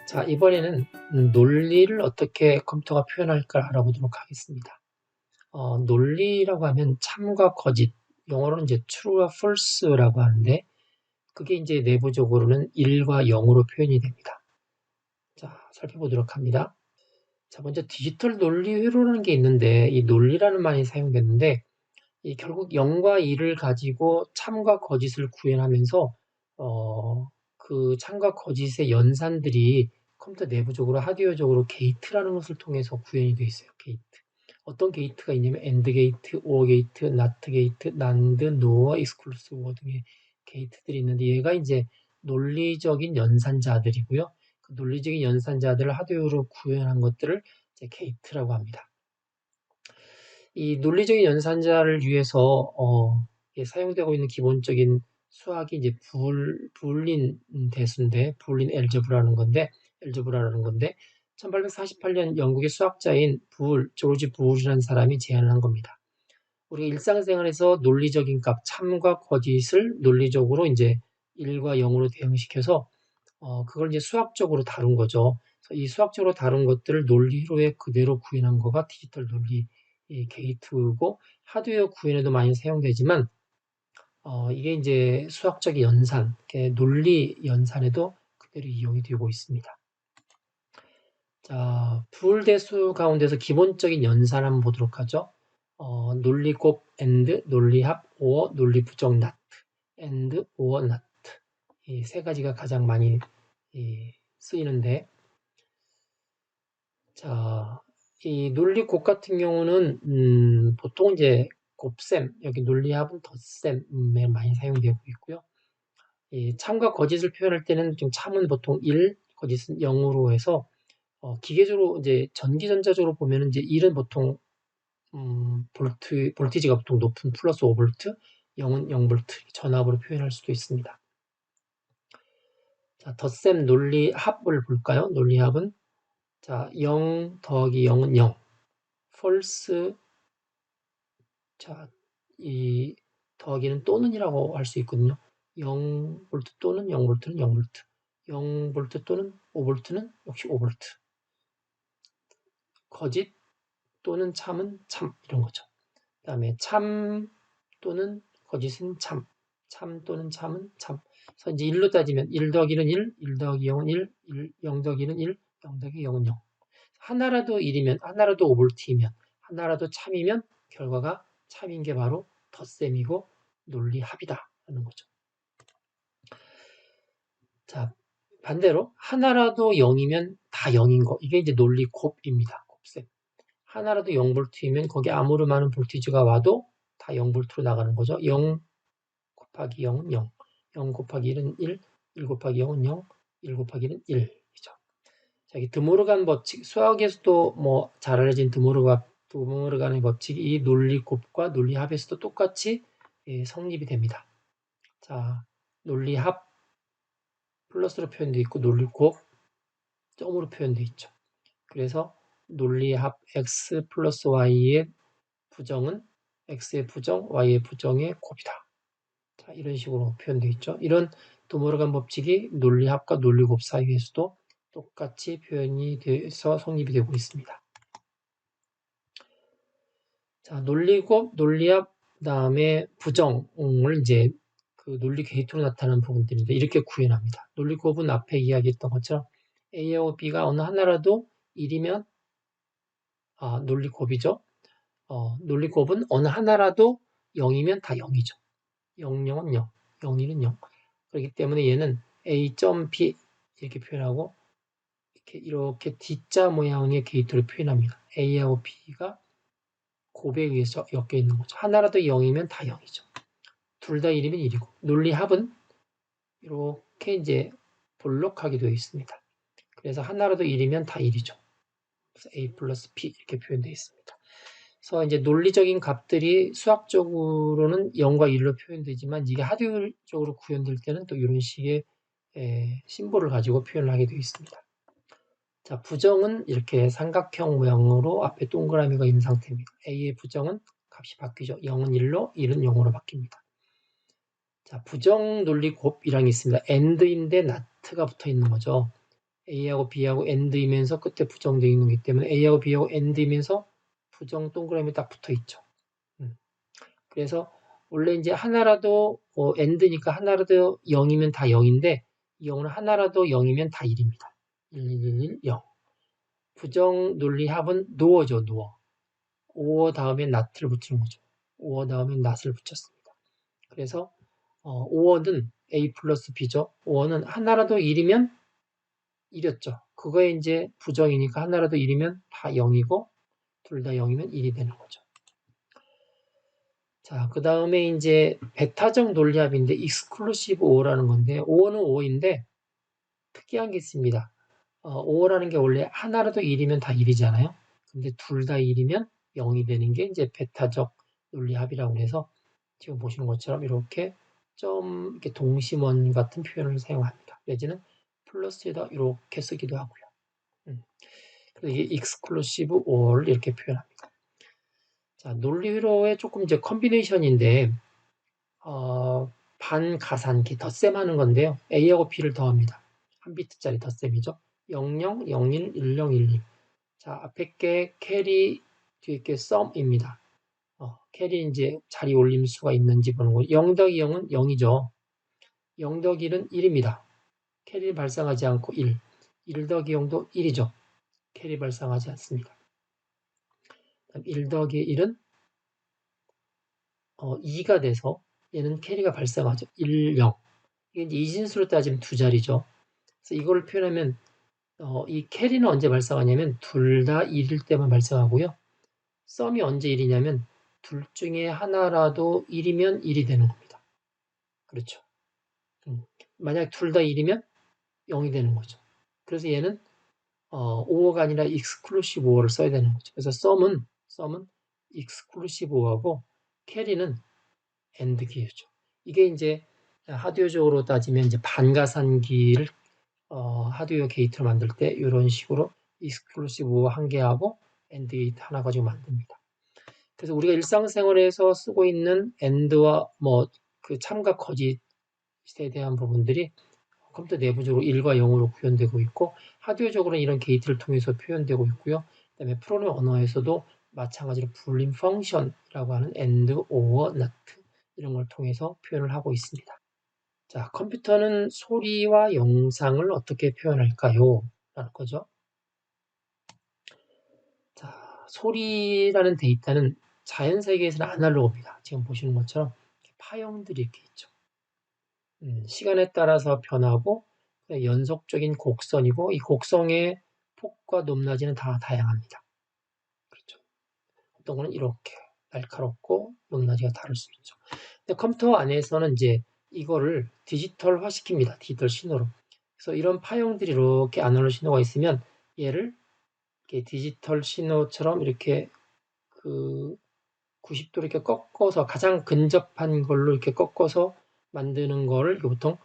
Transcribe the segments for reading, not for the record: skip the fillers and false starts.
자, 이번에는 논리를 어떻게 컴퓨터가 표현할까 알아보도록 하겠습니다. 논리라고 하면 참과 거짓, 영어로는 이제 true와 false라고 하는데, 그게 이제 내부적으로는 1과 0으로 표현이 됩니다. 자, 살펴보도록 합니다. 자, 먼저 디지털 논리 회로라는 게 있는데, 이 논리라는 말이 사용됐는데, 결국 0과 1을 가지고 참과 거짓을 구현하면서, 그 참과 거짓의 연산들이 컴퓨터 내부적으로 하드웨어적으로 게이트라는 것을 통해서 구현이 되어 있어요. 게이트. 어떤 게이트가 있냐면 AND 게이트, OR 게이트, NOT 게이트, NAND, NOR, exclusive 등의 게이트들이 있는데 얘가 이제 논리적인 연산자들이고요. 그 논리적인 연산자들을 하드웨어로 구현한 것들을 이제 게이트라고 합니다. 이 논리적인 연산자를 위해서 사용되고 있는 기본적인 수학이 이제 부울린 대수인데, 부울린 엘제브라라는 건데 1848년 영국의 수학자인 조지 부울이라는 사람이 제안을 한 겁니다. 우리 일상생활에서 논리적인 값, 참과 거짓을 논리적으로 이제 1과 0으로 대응시켜서 그걸 이제 수학적으로 다룬 거죠. 그래서 이 수학적으로 다룬 것들을 논리로에 그대로 구현한 거가 디지털 논리 게이트고, 하드웨어 구현에도 많이 사용되지만 이게 이제 수학적 연산, 논리 연산에도 그대로 이용이 되고 있습니다. 자, 부울대수 가운데서 기본적인 연산 한번 보도록 하죠. 논리 곱 and, 논리 합 or, 논리 부정 not, and or not. 이 세 가지가 가장 많이 쓰이는데, 자, 이 논리 곱 같은 경우는 보통 이제 곱셈, 여기 논리 합은 덧셈에 많이 사용되고 있고요. 이 참과 거짓을 표현할 때는 좀 참은 보통 1, 거짓은 0으로 해서 기계적으로 이제 전기전자적으로 보면은 이제 1은 보통 볼티지가 보통 높은 플러스 5V, 0은 0V 전압으로 표현할 수도 있습니다. 자, 덧셈 논리 합을 볼까요? 논리 합은 자, 0 더하기 0은 0. false, 자, 이 더하기는 또는이라고 할 수 있거든요. 0V 또는 0V는 0V, 0V 또는 5V는 역시 5V. 거짓 또는 참은 참, 이런 거죠. 그 다음에 참 또는 거짓은 참, 참 또는 참은 참. 그래서 이제 1로 따지면 1 더하기 1은 1, 1 더하기 0은 1, 0 더하기 1은 1, 0 더하기 0은 0. 하나라도 1이면, 하나라도 5V이면, 하나라도 참이면 결과가 참인 게 바로 덧셈이고 논리합이다 하는 거죠. 자, 반대로 하나라도 0이면 다 0인 거. 이게 이제 논리 곱입니다. 곱셈. 하나라도 0V이면 거기 아무리 많은 볼티지가 와도 다 0V로 나가는 거죠. 0 곱하기 0은 0, 0 곱하기 1은 1, 1 곱하기 0은 0, 1 곱하기 1은 1이죠. 자, 이 드모르간 법칙, 수학에서도 뭐 잘 알려진 드모르간의 법칙이 이 논리곱과 논리합에서도 똑같이 성립이 됩니다. 자, 논리합 플러스로 표현되어 있고 논리곱 점으로 표현되어 있죠. 그래서 논리합 x 플러스 y의 부정은 x의 부정, y의 부정의 곱이다. 자, 이런 식으로 표현되어 있죠. 이런 드모르간 법칙이 논리합과 논리곱 사이에서도 똑같이 표현이 돼서 성립이 되고 있습니다. 자, 논리곱, 논리합, 그다음에 부정을 이제 그 논리 게이트로 나타나는 부분들인데 이렇게 구현합니다. 논리곱은 앞에 이야기했던 것처럼 A하고 B가 어느 하나라도 1이면 논리곱이죠. 논리곱은 어느 하나라도 0이면 다 0이죠. 0, 0은 0, 0, 1은 0. 그렇기 때문에 얘는 A.B 이렇게 표현하고 이렇게 D자 모양의 게이트로 표현합니다. A하고 B가 곱에 의해서 엮여 있는 거죠. 하나라도 0이면 다 0이죠. 둘 다 1이면 1이고 논리합은 이렇게 이제 볼록하게 되어 있습니다. 그래서 하나라도 1이면 다 1이죠. 그래서 A 플러스 B 이렇게 표현되어 있습니다. 그래서 이제 논리적인 값들이 수학적으로는 0과 1로 표현되지만 이게 하드웨어적으로 구현될 때는 또 이런 식의 심볼을 가지고 표현을 하게 되어 있습니다. 자, 부정은 이렇게 삼각형 모양으로 앞에 동그라미가 있는 상태입니다. A의 부정은 값이 바뀌죠. 0은 1로, 1은 0으로 바뀝니다. 자, 부정 논리 곱이라는 게 있습니다. and인데 not가 붙어 있는 거죠. A하고 B하고 and이면서 끝에 부정되어 있는 거기 때문에 A하고 B하고 and이면서 부정 동그라미 딱 붙어 있죠. 그래서 원래 이제 하나라도 and니까 하나라도 0이면 다 0인데 이 경우는 하나라도 0이면 다 1입니다. 1, 1, 1, 1, 0. 부정 논리 합은 no죠, no. or 다음에 not를 붙이는 거죠. or 다음에 not을 붙였습니다. 그래서 or는 A 플러스 B죠. or는 하나라도 1이면 1이었죠. 그거에 이제 부정이니까 하나라도 1이면 다 0이고 둘 다 0이면 1이 되는 거죠. 자, 그 다음에 이제 베타적 논리합인데 exclusive or라는 건데 or는 or인데 특이한 게 있습니다. or라는 게 원래 하나라도 1이면 다 1이잖아요. 근데 둘 다 1이면 0이 되는 게 이제 베타적 논리합이라고 해서 지금 보시는 것처럼 이렇게 좀 이렇게 동심원 같은 표현을 사용합니다. 내지는 플러스에다 이렇게 쓰기도 하고요. 그래서 이게 exclusive or 이렇게 표현합니다. 자, 논리회로의 조금 이제 컨비네이션인데 반가산기 덧셈하는 건데요. A하고 B를 더합니다. 한 비트짜리 덧셈이죠. 00, 01, 10, 11. 자, 앞에 게 캐리, 뒤에 게 썸입니다. 캐리 이제 자리 올림수가 있는지 보는 거. 0 더하기 0은 0이죠. 0 더하기 1은 1입니다. 캐리 발생하지 않고 1. 1 더하기 0도 1이죠. 캐리 발생하지 않습니다. 1 더하기 1은 2가 돼서 얘는 캐리가 발생하죠. 1, 0. 이게 이제 이진수로 따지면 두 자리죠. 그래서 이거를 표현하면 이 캐리는 언제 발생하냐면 둘 다 1일 때만 발생하고요. 썸이 언제 1이냐면 둘 중에 하나라도 1이면 1이 되는 겁니다. 그렇죠. 만약 둘 다 1이면 0이 되는 거죠. 그래서 얘는 오어가 아니라 exclusive 오어를 써야 되는 거죠. 그래서 썸은 exclusive 오어고 캐리는 and 기회죠. 이게 이제 하드웨어적으로 따지면 이제 반가산기를 하드웨어 게이트를 만들 때 이런 식으로 익스클루시브 오어 한 개하고 and 게이트 하나 가지고 만듭니다. 그래서 우리가 일상생활에서 쓰고 있는 and와 뭐 그 참과 거짓에 대한 부분들이 컴퓨터 내부적으로 1과 0으로 구현되고 있고 하드웨어적으로는 이런 게이트를 통해서 표현되고 있고요. 그다음에 프로그램 언어에서도 마찬가지로 불림 펑션이라고 하는 and, or, not 이런 걸 통해서 표현을 하고 있습니다. 자, 컴퓨터는 소리와 영상을 어떻게 표현할까요? 라는 거죠. 자, 소리라는 데이터는 자연 세계에서는 아날로그입니다. 지금 보시는 것처럼 파형들이 이렇게 있죠. 시간에 따라서 변하고 연속적인 곡선이고 이 곡선의 폭과 높낮이는 다 다양합니다. 그렇죠. 어떤 거는 이렇게 날카롭고 높낮이가 다를 수 있죠. 근데 컴퓨터 안에서는 이제 이거를 디지털화 시킵니다. 디지털 신호로. 그래서 이런 파형들이 이렇게 아날로그 신호가 있으면 얘를 이렇게 디지털 신호처럼 이렇게 그 90도 이렇게 꺾어서 가장 근접한 걸로 이렇게 꺾어서 만드는 거를 보통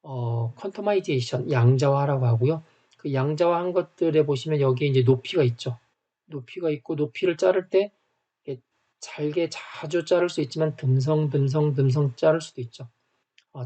퀀터마이제이션, 양자화라고 하고요. 그 양자화한 것들에 보시면 여기에 이제 높이가 있죠. 높이가 있고 높이를 자를 때 잘게 자주 자를 수 있지만 듬성 자를 수도 있죠.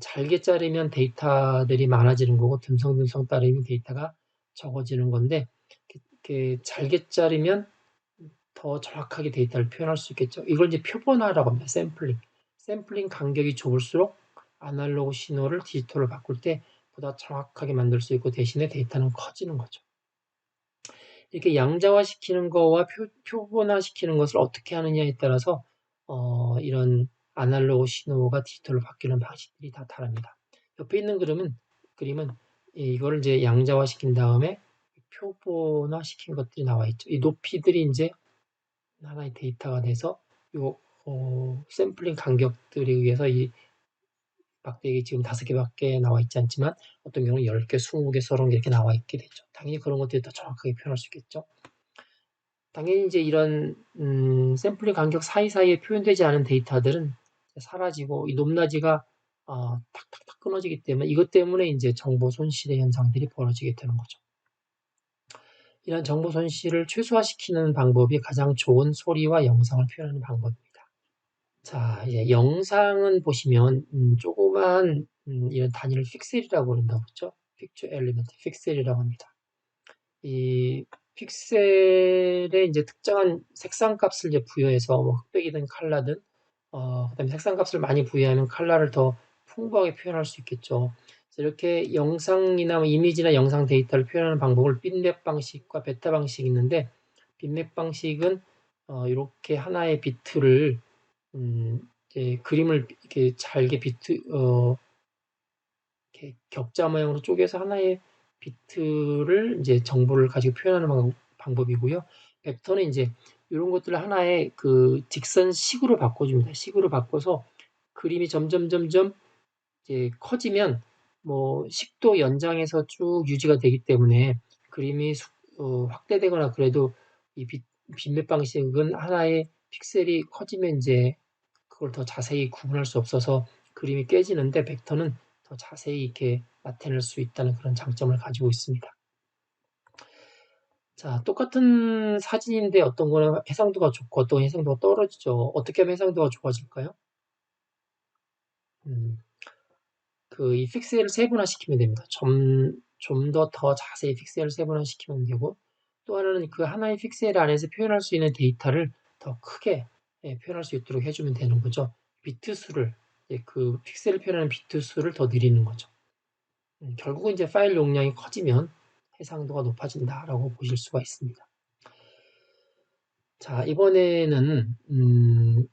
잘게 자르면 데이터들이 많아지는 거고 듬성 자르면 데이터가 적어지는 건데 이렇게 잘게 자르면 더 정확하게 데이터를 표현할 수 있겠죠. 이걸 이제 표본화라고 합니다. 샘플링 간격이 좁을수록 아날로그 신호를 디지털로 바꿀 때 보다 정확하게 만들 수 있고 대신에 데이터는 커지는 거죠. 이렇게 양자화시키는 거와 표본화시키는 것을 어떻게 하느냐에 따라서 이런 아날로그 신호가 디지털로 바뀌는 방식들이 다 다릅니다. 옆에 있는 그림은 이걸 이제 양자화시킨 다음에 표본화시킨 것들이 나와 있죠. 이 높이들이 이제 하나의 데이터가 돼서 요 샘플링 간격들에 의해서 이 막대기 지금 5개밖에 나와 있지 않지만 어떤 경우는 10개, 20개, 30개 이렇게 나와 있게 되죠. 당연히 그런 것들이 더 정확하게 표현할 수 있겠죠. 당연히 이제 이런 샘플링 간격 사이사이에 표현되지 않은 데이터들은 사라지고 이 높낮이가 탁탁탁 끊어지기 때문에 이것 때문에 이제 정보 손실의 현상들이 벌어지게 되는 거죠. 이런 정보 손실을 최소화시키는 방법이 가장 좋은 소리와 영상을 표현하는 방법입니다. 자, 이제 영상은 보시면 조그만 이런 단위를 픽셀이라고 그런다고 그랬죠? 픽처 엘리먼트 픽셀이라고 합니다. 이 픽셀에 이제 특정한 색상 값을 이제 부여해서 뭐 흑백이든 칼라든 그다음에 색상 값을 많이 부여하면 칼라를 더 풍부하게 표현할 수 있겠죠. 그래서 이렇게 영상이나 뭐 이미지나 영상 데이터를 표현하는 방법을 빗맵 방식과 베타 방식이 있는데 빗맵 방식은 이렇게 하나의 비트를 이제 그림을 이렇게 잘게 비트 이렇게 격자 모양으로 쪼개서 하나의 비트를 이제 정보를 가지고 표현하는 방법이고요. 벡터는 이제 이런 것들을 하나의 그 직선식으로 바꿔줍니다. 식으로 바꿔서 그림이 점점 이제 커지면 뭐 식도 연장해서 쭉 유지가 되기 때문에 그림이 확대되거나 그래도 이 빗맵 방식은 하나의 픽셀이 커지면 이제 그걸 더 자세히 구분할 수 없어서 그림이 깨지는데 벡터는 더 자세히 이렇게 나타낼 수 있다는 그런 장점을 가지고 있습니다. 자, 똑같은 사진인데 어떤 거는 해상도가 좋고 어떤 해상도가 떨어지죠. 어떻게 하면 해상도가 좋아질까요? 이 픽셀을 세분화시키면 됩니다. 좀 더 자세히 픽셀을 세분화시키면 되고 또 하나는 그 하나의 픽셀 안에서 표현할 수 있는 데이터를 더 크게 표현할 수 있도록 해주면 되는 거죠. 비트 수를 그 픽셀을 표현하는 비트 수를 더 늘리는 거죠. 결국은 이제 파일 용량이 커지면 해상도가 높아진다라고 보실 수가 있습니다. 자, 이번에는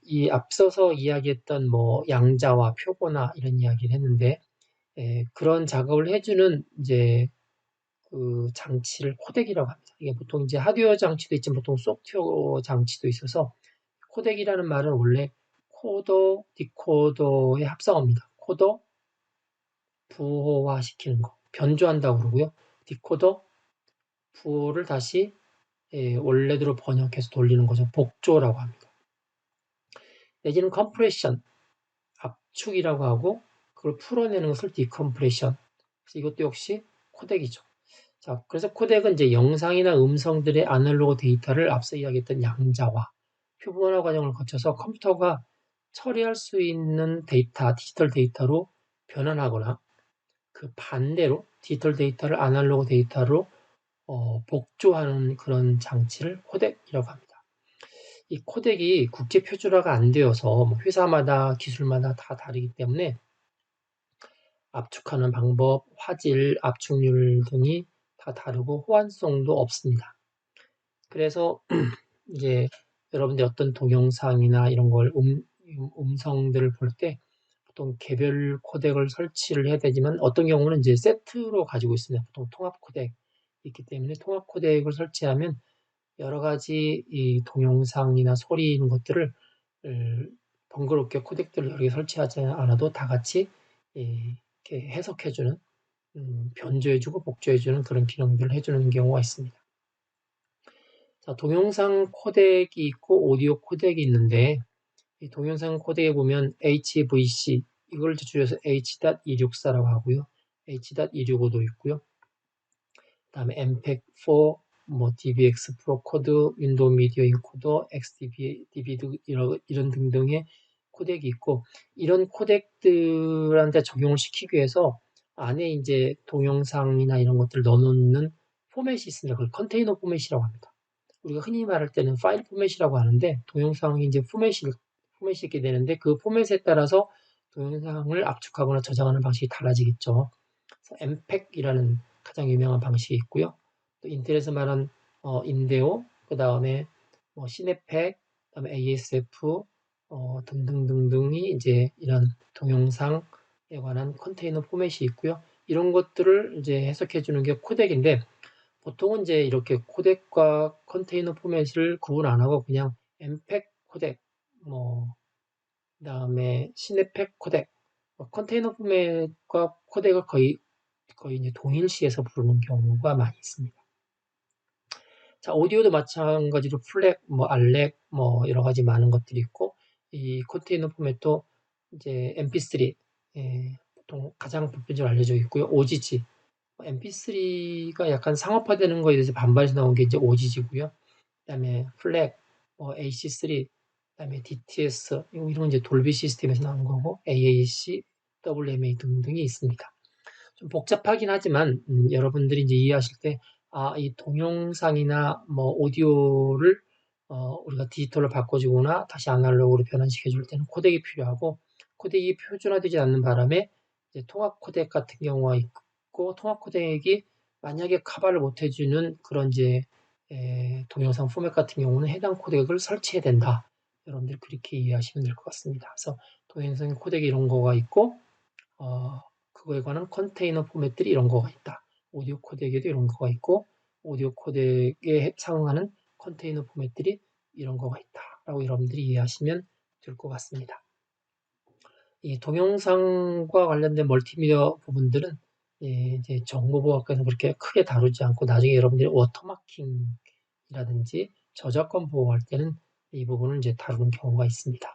이 앞서서 이야기했던 뭐 양자와 표고나 이런 이야기를 했는데 그런 작업을 해주는 이제 그 장치를 코덱이라고 합니다. 이게 보통 이제 하드웨어 장치도 있지만 보통 소프트웨어 장치도 있어서 코덱이라는 말은 원래 코더, 디코더의 합성어입니다. 코더, 부호화시키는 거, 변조한다고 그러고요. 디코더, 부호를 다시 원래대로 번역해서 돌리는 거죠. 복조라고 합니다. 내지는 컴프레션, 압축이라고 하고 그걸 풀어내는 것을 디컴프레션. 그래서 이것도 역시 코덱이죠. 자, 그래서 코덱은 이제 영상이나 음성들의 아날로그 데이터를 앞서 이야기했던 양자와 표본화 과정을 거쳐서 컴퓨터가 처리할 수 있는 데이터, 디지털 데이터로 변환하거나 그 반대로 디지털 데이터를 아날로그 데이터로 복조하는 그런 장치를 코덱이라고 합니다. 이 코덱이 국제 표준화가 안 되어서 뭐 회사마다 기술마다 다 다르기 때문에 압축하는 방법, 화질, 압축률 등이 다 다르고 호환성도 없습니다. 그래서 이제 여러분들 어떤 동영상이나 이런 걸 음성들을 볼 때 보통 개별 코덱을 설치를 해야 되지만 어떤 경우는 이제 세트로 가지고 있습니다. 보통 통합 코덱 있기 때문에 통합 코덱을 설치하면 여러 가지 이 동영상이나 소리 이런 것들을 번거롭게 코덱들을 여러 개 설치하지 않아도 다 같이 이렇게 해석해주는 변조해주고 복조해주는 그런 기능들을 해주는 경우가 있습니다. 자, 동영상 코덱이 있고 오디오 코덱이 있는데 이 동영상 코덱에 보면 HVC 이걸 줄여서 H.264라고 하고요. H.265도 있고요. 그다음에 MPEG-4, 뭐 DVX 프로 코드, 윈도우 미디어 인코더, XDB 이런 등등의 코덱이 있고 이런 코덱들한테 적용을 시키기 위해서 안에 이제 동영상이나 이런 것들을 넣어놓는 포맷이 있습니다. 그걸 컨테이너 포맷이라고 합니다. 우리가 흔히 말할 때는 파일 포맷이라고 하는데 동영상이 이제 포맷이 있게 되는데 그 포맷에 따라서 동영상을 압축하거나 저장하는 방식이 달라지겠죠. 그래서 MPEG이라는 가장 유명한 방식이 있고요. 또 인텔에서 말한 인데오, 그 다음에 뭐 시네팩, 그다음에 ASF 등등등등이 이제 이런 동영상에 관한 컨테이너 포맷이 있고요. 이런 것들을 이제 해석해 주는 게 코덱인데 보통은 이제 이렇게 코덱과 컨테이너 포맷을 구분 안 하고 그냥 MPEG 코덱, 뭐 그다음에 시네팩 코덱, 컨테이너 포맷과 코덱을 거의 이제 동일시해서 부르는 경우가 많이 있습니다. 자, 오디오도 마찬가지로 플렉, 뭐 알렉, 뭐 여러 가지 많은 것들이 있고 이 컨테이너 포맷도 이제 MP3 보통 가장 보편적으로 알려져 있고요. OGG, MP3가 약간 상업화되는 거에 대해서 반발해서 나온 게 이제 OGG고요. 그다음에 플렉, AC3 그다음에 DTS 이런 이제 돌비 시스템에서 나온 거고 AAC, WMA 등등이 있습니다. 좀 복잡하긴 하지만 여러분들이 이제 이해하실 때 이 동영상이나 뭐 오디오를 우리가 디지털로 바꿔주거나 다시 아날로그로 변환시켜 줄 때는 코덱이 필요하고 코덱이 표준화되지 않는 바람에 이제 통합 코덱 같은 경우가 있고 통합 코덱이 만약에 커버를 못 해주는 그런 이제 동영상 포맷 같은 경우는 해당 코덱을 설치해야 된다. 여러분들 그렇게 이해하시면 될 것 같습니다. 그래서 동영상 코덱 이런 거가 있고 그거에 관한 컨테이너 포맷들이 이런 거가 있다. 오디오 코덱에도 이런 거가 있고 오디오 코덱에 상응하는 컨테이너 포맷들이 이런 거가 있다. 라고 여러분들이 이해하시면 될 것 같습니다. 이 동영상과 관련된 멀티미디어 부분들은 이제 정보보호학과에서 그렇게 크게 다루지 않고 나중에 여러분들이 워터마킹이라든지 저작권 보호할 때는 이 부분을 이제 다루는 경우가 있습니다.